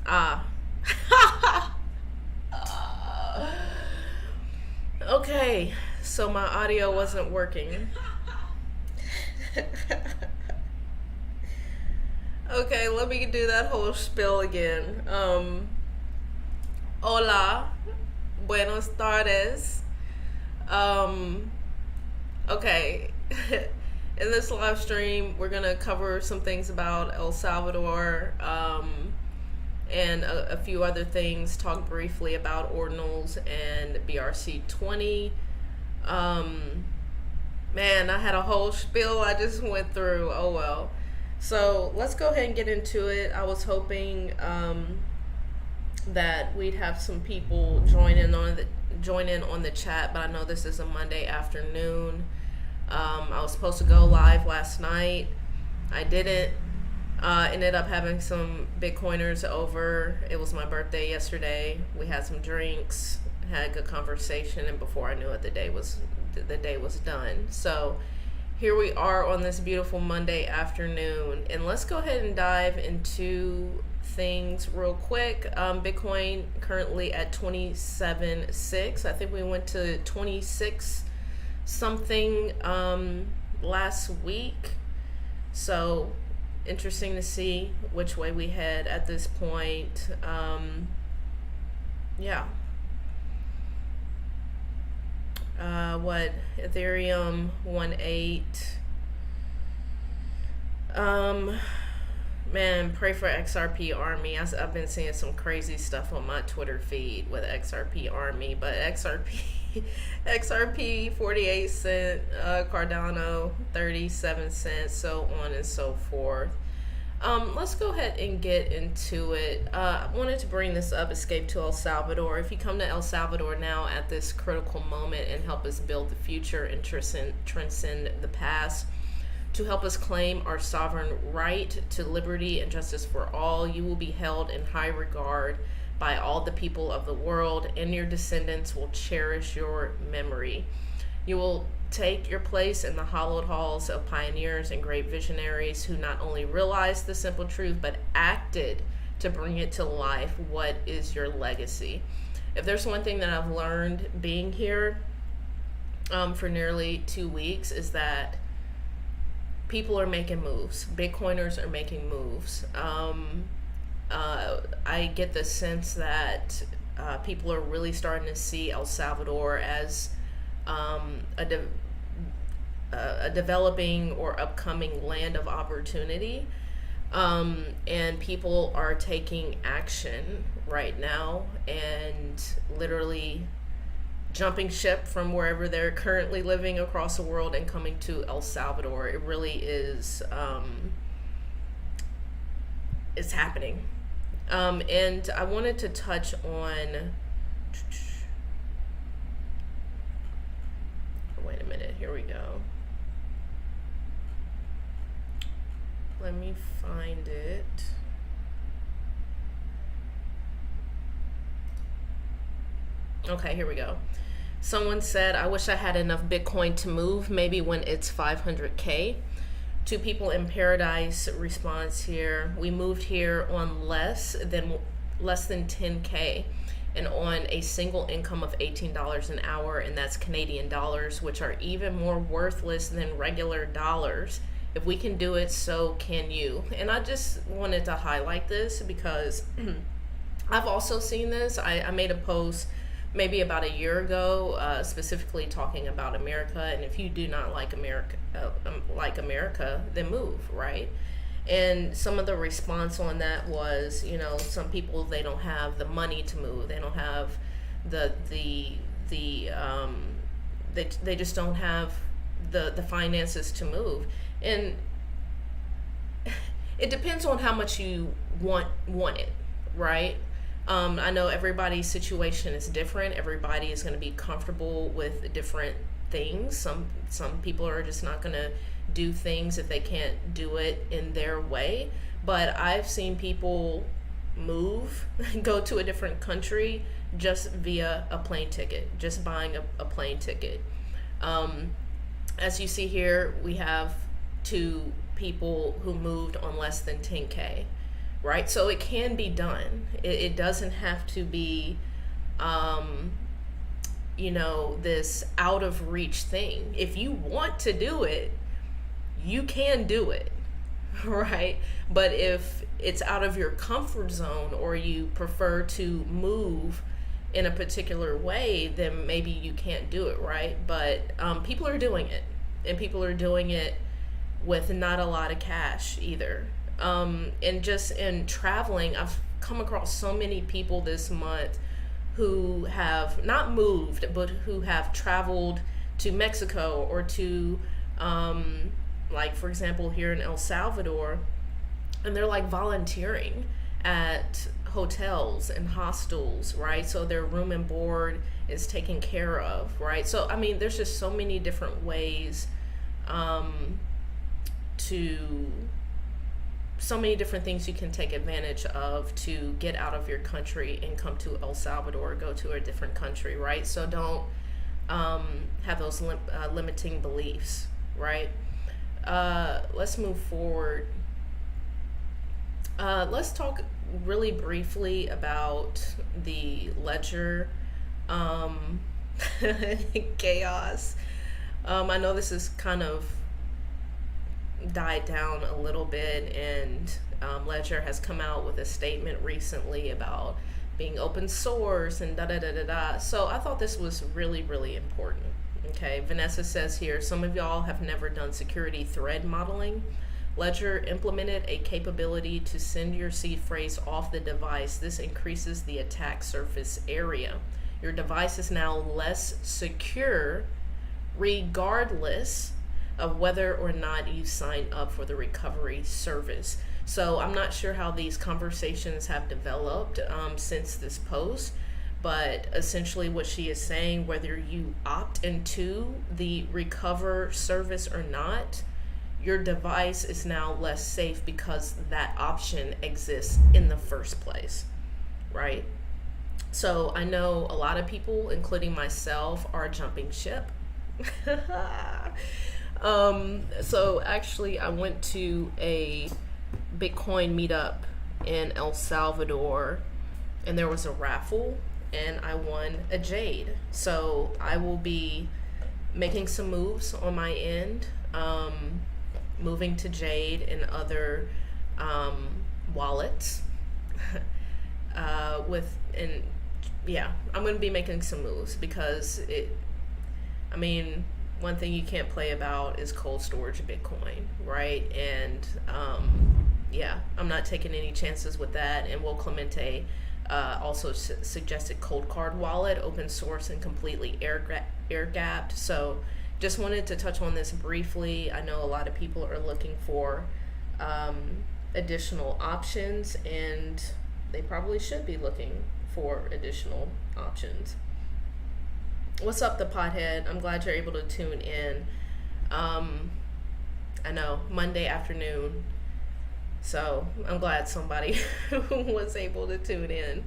Ah. Okay, so my audio wasn't working. Okay, let me do that whole spiel again. Hola, buenos tardes. Um, okay. In this live stream, we're gonna cover some things about El Salvador, and a few other things. Talk briefly about Ordinals and BRC-20. Man, I had a whole spiel I just went through. Oh well. So let's go ahead and get into it. I was hoping that we'd have some people join in on the chat, but I know this is a Monday afternoon. I was supposed to go live last night. I didn't. Ended up having some Bitcoiners over. It was my birthday yesterday. We had some drinks, had a good conversation, and before I knew it, the day was done. So here we are on this beautiful Monday afternoon, and let's go ahead and dive into things real quick. Bitcoin currently at 27.6. I think we went to 26 something last week. So interesting to see which way we head at this point. Yeah. What Ethereum 1.8. Man, pray for XRP Army. I've been seeing some crazy stuff on my Twitter feed with XRP Army, but XRP 48 cent, Cardano 37 cents, so on and so forth. Let's go ahead and get into it. I wanted to bring this up, Escape to El Salvador. If you come to El Salvador now at this critical moment and help us build the future and transcend the past, to help us claim our sovereign right to liberty and justice for all, you will be held in high regard by all the people of the world, and your descendants will cherish your memory. You will take your place in the hallowed halls of pioneers and great visionaries who not only realized the simple truth, but acted to bring it to life. What is your legacy? If there's one thing that I've learned being here for nearly 2 weeks, is that people are making moves. Bitcoiners are making moves. I get the sense that people are really starting to see El Salvador as a developing or upcoming land of opportunity, and people are taking action right now and literally jumping ship from wherever they're currently living across the world and coming to El Salvador. It really is, it's happening. And I wanted to touch on, wait a minute, here we go. Let me find it. Okay, here we go. Someone said, I wish I had enough Bitcoin to move, maybe when it's 500K. Two people in paradise response here. We moved here on less than 10K and on a single income of $18 an hour, and that's Canadian dollars, which are even more worthless than regular dollars. If we can do it, so can you. And I just wanted to highlight this because I've also seen this. I made a post maybe about a year ago, specifically talking about America. And if you do not like America, then move, right? And some of the response on that was, some people, they don't have the money to move. They don't have they just don't have the finances to move. And it depends on how much you want it, right? I know everybody's situation is different. Everybody is going to be comfortable with different things. Some people are just not going to do things if they can't do it in their way. But I've seen people move, go to a different country just via a plane ticket, just buying a plane ticket. As you see here, we have two people who moved on less than 10K. right? So it can be done. It doesn't have to be, this out of reach thing. If you want to do it, you can do it, right? But if it's out of your comfort zone, or you prefer to move in a particular way, then maybe you can't do it, right? But people are doing it, and people are doing it with not a lot of cash either. And just in traveling, I've come across so many people this month who have not moved, but who have traveled to Mexico, or to, like, for example, here in El Salvador, and they're like volunteering at hotels and hostels, right? So their room and board is taken care of, right? So, I mean, there's just so many different ways, so many different things you can take advantage of to get out of your country and come to El Salvador, or go to a different country, right? So don't have those limiting beliefs, right? Let's move forward. Let's talk really briefly about the ledger chaos. I know this is kind of died down a little bit, and Ledger has come out with a statement recently about being open source and da da da da da. So I thought this was really, really important. Okay, Vanessa says here, some of y'all have never done security thread modeling. Ledger implemented a capability to send your seed phrase off the device. This increases the attack surface area. Your device is now less secure regardless of whether or not you sign up for the recovery service. So I'm not sure how these conversations have developed since this post, but essentially what she is saying, whether you opt into the recover service or not, your device is now less safe because that option exists in the first place, right? So I know a lot of people, including myself, are jumping ship. So actually I went to a Bitcoin meetup in El Salvador, and there was a raffle, and I won a Jade. So I will be making some moves on my end, moving to Jade and other wallets. I'm going to be making some moves because one thing you can't play about is cold storage Bitcoin, right? And I'm not taking any chances with that. And Will Clemente also suggested Cold Card Wallet, open source and completely air gapped. So just wanted to touch on this briefly. I know a lot of people are looking for additional options, and they probably should be looking for additional options. What's up, the pothead? I'm glad you're able to tune in. I know, Monday afternoon, so I'm glad somebody was able to tune in.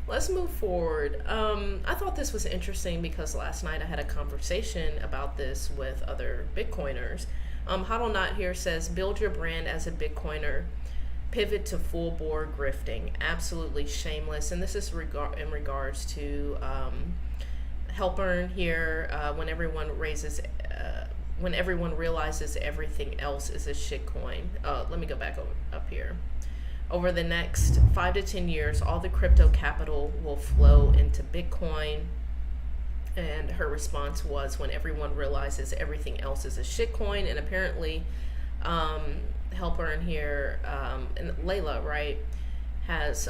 Let's move forward. I thought this was interesting because last night I had a conversation about this with other Bitcoiners. Not here says, build your brand as a Bitcoiner, pivot to full bore grifting. Absolutely shameless. And this is in regards to Help Earn here, when everyone realizes everything else is a shitcoin. Let me go back up here. Over the next 5 to 10 years, all the crypto capital will flow into Bitcoin. And her response was, when everyone realizes everything else is a shitcoin. And apparently, Help Earn here, and Layla, right, has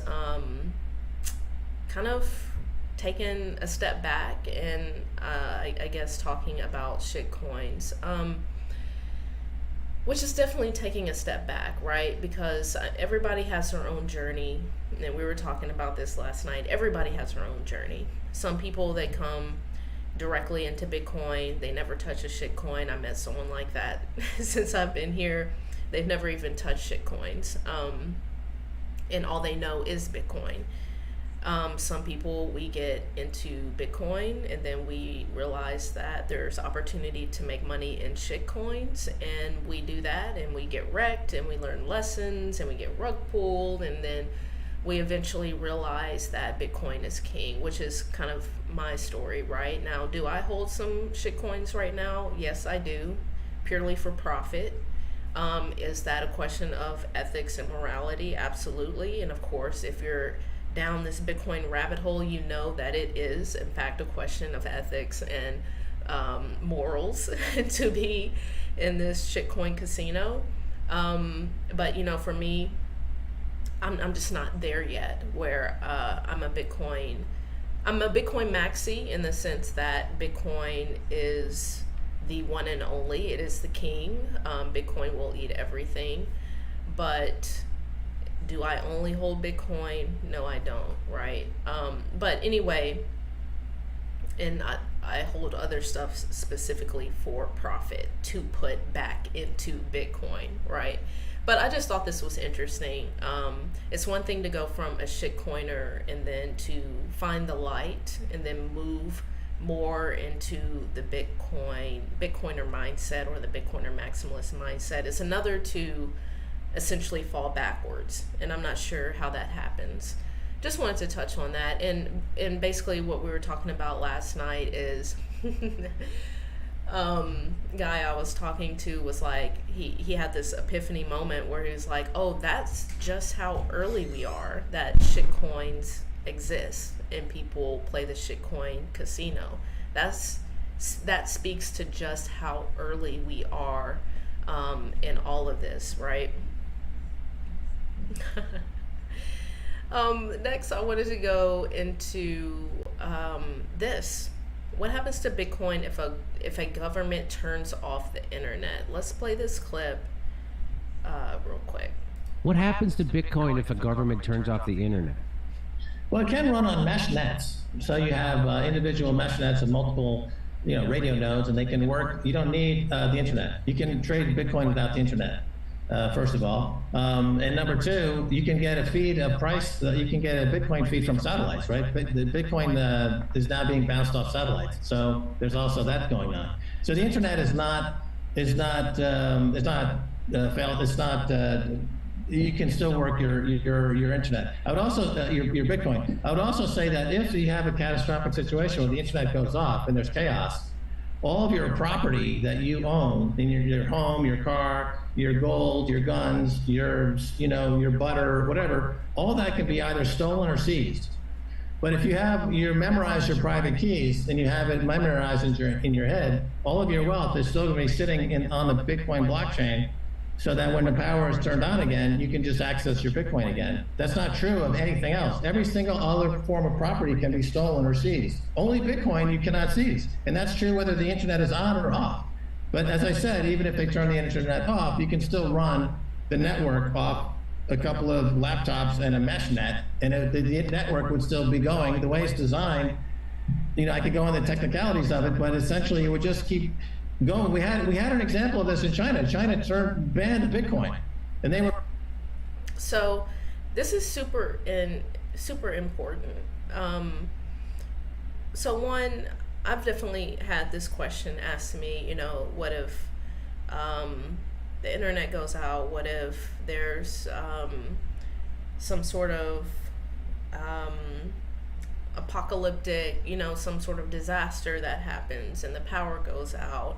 kind of taken a step back and I guess talking about shitcoins, which is definitely taking a step back, right? Because everybody has their own journey, and we were talking about this last night. Everybody has their own journey. Some people, they come directly into Bitcoin, they never touch a shitcoin. I met someone like that since I've been here. They've never even touched shitcoins, and all they know is Bitcoin. Some people, we get into Bitcoin and then we realize that there's opportunity to make money in shitcoins, and we do that and we get wrecked and we learn lessons and we get rug pulled, and then we eventually realize that Bitcoin is king, which is kind of my story right now. Do I hold some shitcoins right now? Yes, I do, purely for profit. Is that a question of ethics and morality? Absolutely. And of course, if you're down this Bitcoin rabbit hole, you know that it is in fact a question of ethics and morals to be in this shitcoin casino. But for me, I'm just not there yet where I'm a Bitcoin maxi, in the sense that Bitcoin is the one and only. It is the king. Bitcoin will eat everything. But do I only hold Bitcoin? No, I don't, right? But anyway, and I hold other stuff specifically for profit to put back into Bitcoin, right? But I just thought this was interesting. It's one thing to go from a shitcoiner and then to find the light and then move more into the Bitcoiner mindset or the Bitcoiner maximalist mindset. It's another to essentially fall backwards, and I'm not sure how that happens. Just wanted to touch on that, and basically what we were talking about last night is guy I was talking to was like, he had this epiphany moment where he was like, oh, that's just how early we are that shitcoins exist and people play the shitcoin casino. That speaks to just how early we are in all of this, right? Next, I wanted to go into this. What happens to Bitcoin if a government turns off the internet? Let's play this clip real quick. What happens to Bitcoin if a government turns off the internet? Well, it can run on mesh nets. So you have individual mesh nets of multiple, radio nodes, and they can work. You don't need the internet. You can trade Bitcoin without the internet. First of all, and number two, you can get a feed, you can get a Bitcoin feed from satellites, right? The Bitcoin is now being bounced off satellites, so there's also that going on. So the internet you can still work your internet. I would also your Bitcoin. I would also say that if you have a catastrophic situation where the internet goes off and there's chaos, all of your property that you own in your home, your car, your gold, your guns, your butter, whatever, all that can be either stolen or seized. But if you memorize your private keys and you have it memorized in your head, all of your wealth is still going to be sitting on the Bitcoin blockchain, so that when the power is turned on again, you can just access your Bitcoin again. That's not true of anything else. Every single other form of property can be stolen or seized. Only Bitcoin you cannot seize. And that's true whether the internet is on or off. But as I said, even if they turn the internet off, you can still run the network off a couple of laptops and a mesh net, and the network would still be going. The way it's designed, I could go into the technicalities of it, but essentially it would just keep going. We had an example of this in China. China banned Bitcoin, and they were. So, this is super important. So one, I've definitely had this question asked to me. What if the internet goes out? What if there's some sort of apocalyptic, some sort of disaster that happens and the power goes out?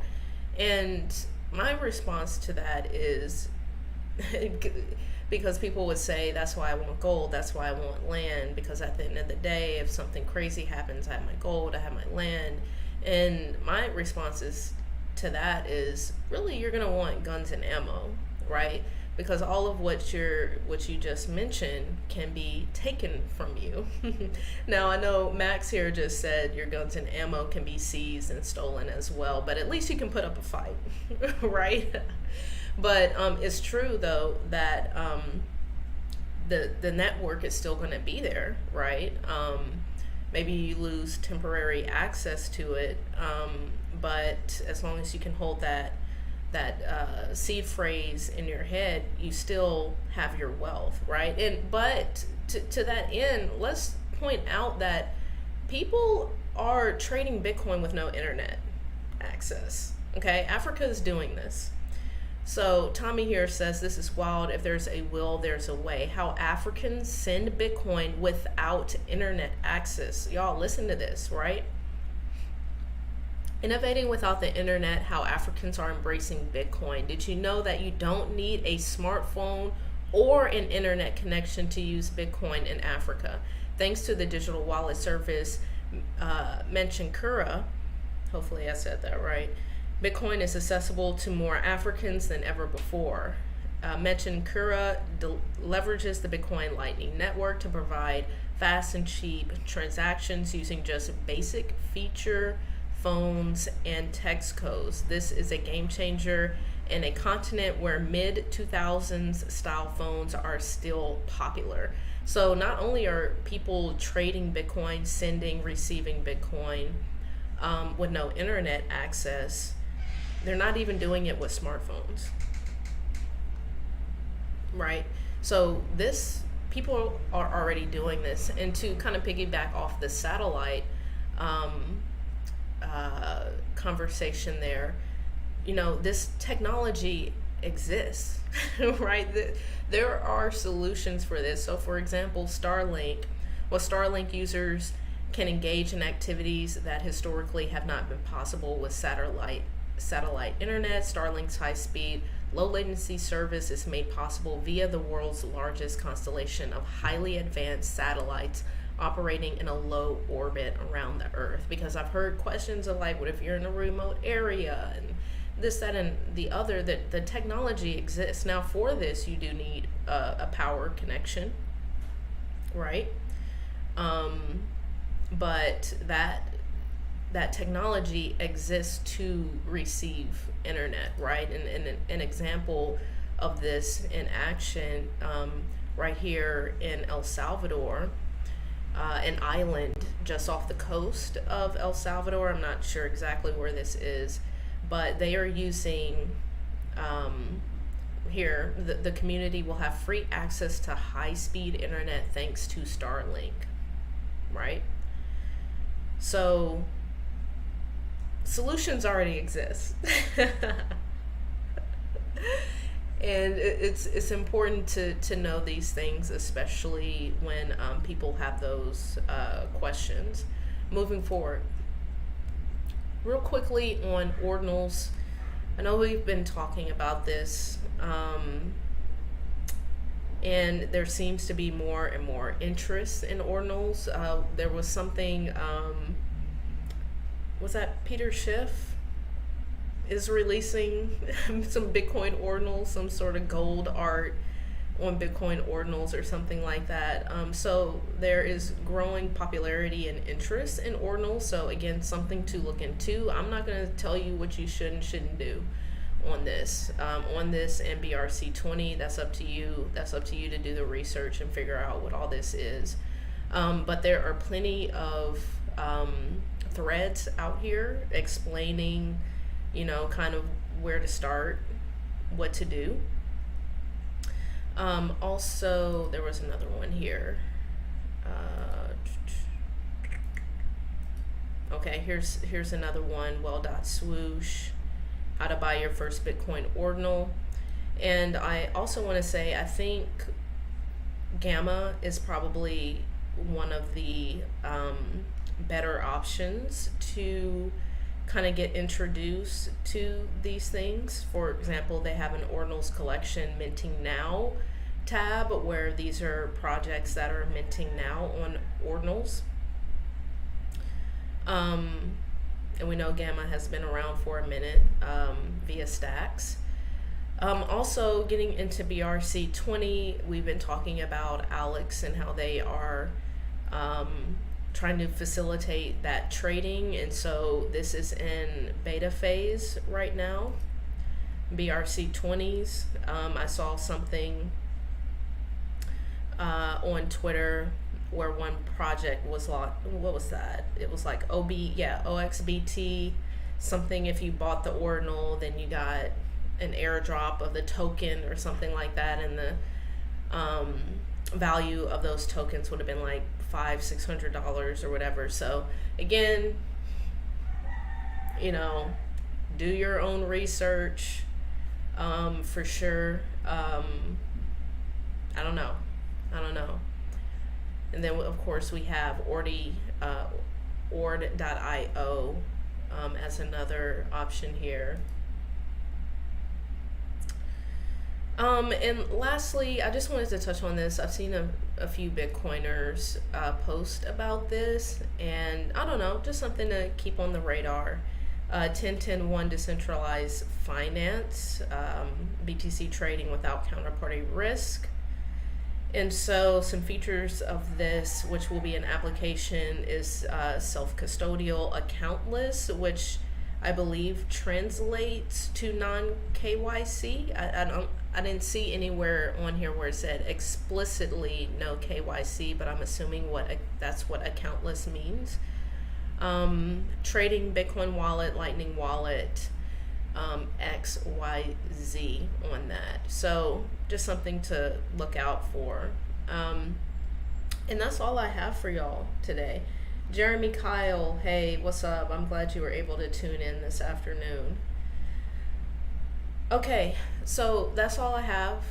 And my response to that is because people would say, that's why I want gold, that's why I want land, because at the end of the day, if something crazy happens, I have my gold, I have my land. And my response to that is, really, you're going to want guns and ammo, right? Because all of what you just mentioned can be taken from you. Now, I know Max here just said your guns and ammo can be seized and stolen as well, but at least you can put up a fight, right? But it's true, though, that the network is still going to be there, right? Maybe you lose temporary access to it, but as long as you can hold that seed phrase in your head, you still have your wealth, right? But to that end, let's point out that people are trading Bitcoin with no internet access. Okay, Africa is doing this. So Tommy here says, this is wild. If there's a will, there's a way. How Africans send Bitcoin without internet access. Y'all listen to this, right? Innovating without the internet, how Africans are embracing Bitcoin. Did you know that you don't need a smartphone or an internet connection to use Bitcoin in Africa? Thanks to the digital wallet service mentioned Kura, hopefully I said that right, Bitcoin is accessible to more Africans than ever before. Mentioned Kura leverages the Bitcoin Lightning Network to provide fast and cheap transactions using just basic feature phones and text codes. This is a game changer in a continent where mid-2000s style phones are still popular. So not only are people trading Bitcoin, sending, receiving Bitcoin with no internet access, they're not even doing it with smartphones, right? So people are already doing this. And to kind of piggyback off the satellite conversation there, this technology exists, right? There are solutions for this. So for example, Starlink users can engage in activities that historically have not been possible with satellite internet. Starlink's high-speed, low-latency service is made possible via the world's largest constellation of highly advanced satellites operating in a low orbit around the Earth. Because I've heard questions of like, what if you're in a remote area and this, that, and the other. That the technology exists. Now for this, you do need a power connection, right? But that technology exists to receive internet, right? And an example of this in action right here in El Salvador, an island just off the coast of El Salvador. I'm not sure exactly where this is, but they are using here, the community will have free access to high-speed internet thanks to Starlink, right? So solutions already exist. And it's important to know these things, especially when people have those questions. Moving forward, real quickly on Ordinals. I know we've been talking about this, and there seems to be more and more interest in Ordinals. There was something, was that Peter Schiff is releasing some Bitcoin Ordinals, some sort of gold art on Bitcoin Ordinals or something like that. So there is growing popularity and interest in Ordinals. So again, something to look into. I'm not going to tell you what you should and shouldn't do on this and BRC-20. That's up to you. That's up to you to do the research and figure out what all this is. But there are plenty of threads out here explaining, kind of where to start, what to do. Also, there was another one here. Okay, here's another one. Swoosh, how to buy your first Bitcoin Ordinal. And I also want to say, I think Gamma is probably one of the better options to kind of get introduced to these things. For example, they have an Ordinals collection minting now tab where these are projects that are minting now on Ordinals. And we know Gamma has been around for a minute via Stacks. Also getting into BRC-20, we've been talking about Alex and how they are trying to facilitate that trading, and so this is in beta phase right now. BRC-20s. I saw something on Twitter where one project was like, what was that? It was like OXBT something. If you bought the Ordinal, then you got an airdrop of the token or something like that, and value of those tokens would have been like $500-600 or whatever. So again, you know, do your own research, for sure. I don't know. And then of course we have ord.io as another option here. And lastly, I just wanted to touch on this. I've seen a few Bitcoiners post about this, and I don't know, just something to keep on the radar. 10.10.1 decentralized finance, BTC trading without counterparty risk. And so some features of this, which will be an application, is self-custodial accountless, which I believe translates to non-KYC. I didn't see anywhere on here where it said explicitly no KYC, but I'm assuming that's what accountless means. Trading Bitcoin wallet, Lightning wallet, XYZ on that. So just something to look out for. And that's all I have for y'all today. Jeremy Kyle, hey, what's up? I'm glad you were able to tune in this afternoon. Okay, so that's all I have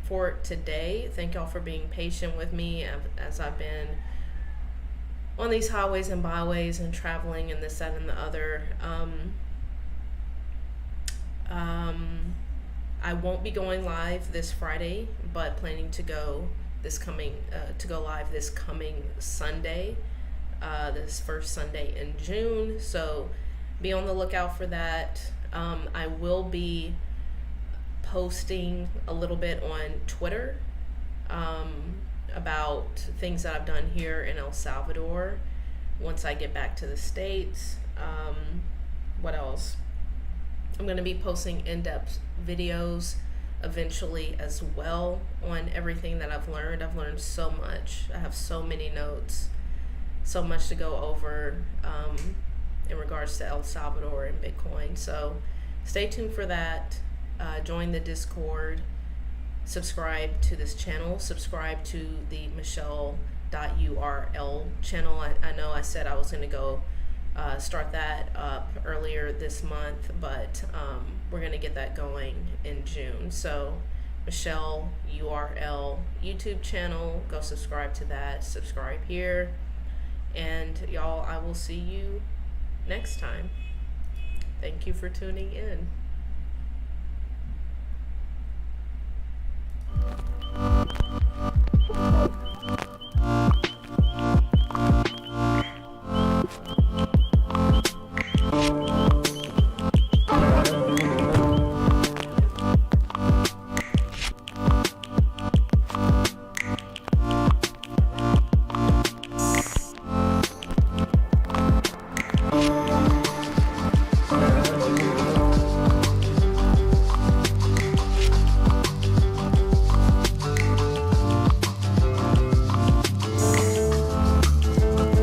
for today. Thank y'all for being patient with me as I've been on these highways and byways and traveling and this, that, and the other. I won't be going live this Friday, but planning to go live this coming Sunday, this first Sunday in June. So be on the lookout for that. I will be posting a little bit on Twitter about things that I've done here in El Salvador once I get back to the States. What else? I'm going to be posting in-depth videos eventually as well on everything that I've learned. I've learned so much. I have so many notes, so much to go over in regards to El Salvador and Bitcoin. So stay tuned for that. Join the Discord. Subscribe to this channel. Subscribe to the Michelle.url channel. I know I said I was going to go start that up earlier this month, but we're going to get that going in June. So Michelle URL YouTube channel, go subscribe to that. Subscribe here. And y'all, I will see you next time. Thank you for tuning in.